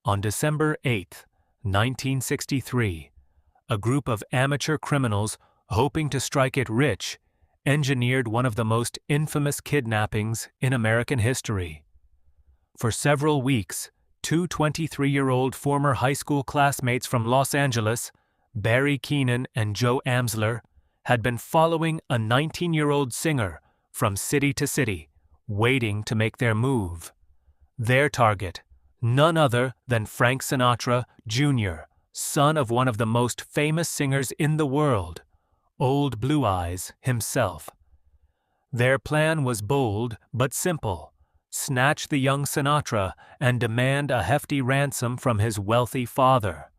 On December 8, 1963, a group of amateur criminals hoping to strike it rich engineered one of the most infamous kidnappings in American history. For several weeks, two 23-year-old former high school classmates from Los Angeles, Barry Keenan and Joe Amsler, had been following a 19-year-old singer from city to city, waiting to make their move. Their target, none other than Frank Sinatra Jr., son of one of the most famous singers in the world, Old Blue Eyes himself. Their plan was bold but simple: snatch the young Sinatra and demand a hefty ransom from his wealthy father.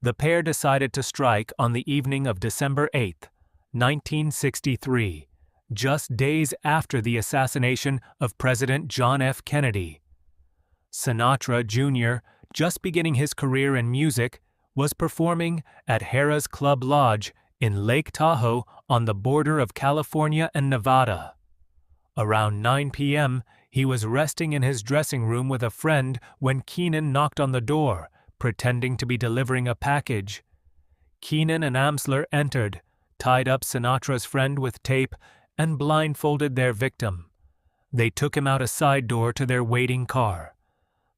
The pair decided to strike on the evening of December 8, 1963, just days after the assassination of President John F. Kennedy. Sinatra Jr., just beginning his career in music, was performing at Harrah's Club Lodge in Lake Tahoe on the border of California and Nevada. Around 9 p.m., he was resting in his dressing room with a friend when Keenan knocked on the door, pretending to be delivering a package. Keenan and Amsler entered, tied up Sinatra's friend with tape, and blindfolded their victim. They took him out a side door to their waiting car.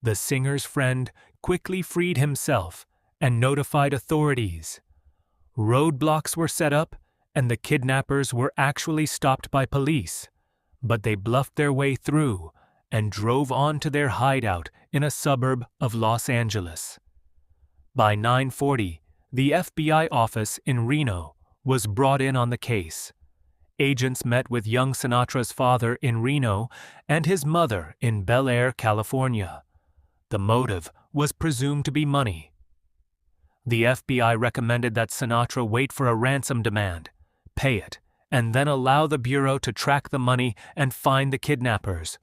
The singer's friend quickly freed himself and notified authorities. Roadblocks were set up, and the kidnappers were actually stopped by police, but they bluffed their way through and drove on to their hideout in a suburb of Los Angeles. By 9:40, the FBI office in Reno was brought in on the case. Agents met with young Sinatra's father in Reno and his mother in Bel Air, California. The motive was presumed to be money. The FBI recommended that Sinatra wait for a ransom demand, pay it, and then allow the Bureau to track the money and find the kidnappers.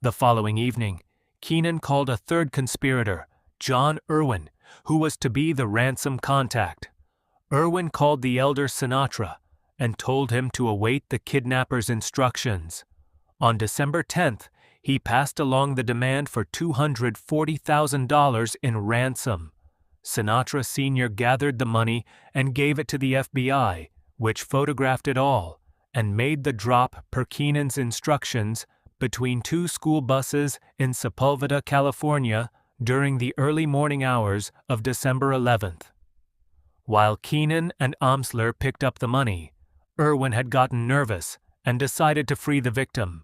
The following evening, Keenan called a third conspirator, John Irwin, who was to be the ransom contact. Irwin called the elder Sinatra and told him to await the kidnappers' instructions. On December 10th, he passed along the demand for $240,000 in ransom. Sinatra Sr. gathered the money and gave it to the FBI, which photographed it all and made the drop per Keenan's instructions between two school buses in Sepulveda, California, during the early morning hours of December 11th. While Keenan and Amsler picked up the money, Irwin had gotten nervous and decided to free the victim.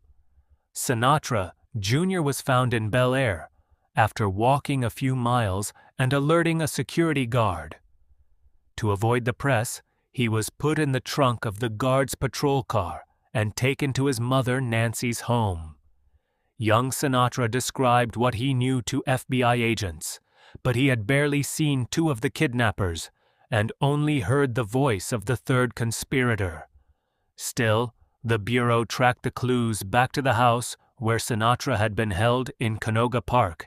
Sinatra Jr. was found in Bel Air after walking a few miles and alerting a security guard. To avoid the press, he was put in the trunk of the guard's patrol car and taken to his mother Nancy's home. Young Sinatra described what he knew to FBI agents, but he had barely seen two of the kidnappers and only heard the voice of the third conspirator. Still, the Bureau tracked the clues back to the house where Sinatra had been held in Canoga Park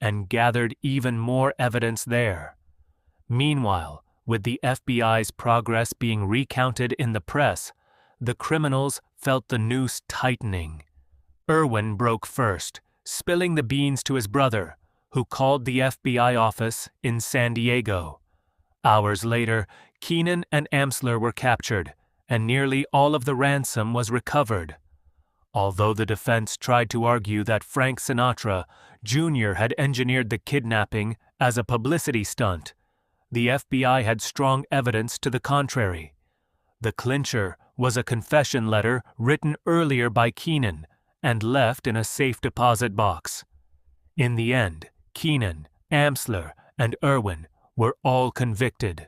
and gathered even more evidence there. Meanwhile, with the FBI's progress being recounted in the press, the criminals felt the noose tightening. Irwin broke first, spilling the beans to his brother, who called the FBI office in San Diego. Hours later, Keenan and Amsler were captured, and nearly all of the ransom was recovered. Although the defense tried to argue that Frank Sinatra Jr. had engineered the kidnapping as a publicity stunt, the FBI had strong evidence to the contrary. The clincher was a confession letter written earlier by Keenan and left in a safe deposit box. In the end, Keenan, Amsler, and Irwin were all convicted.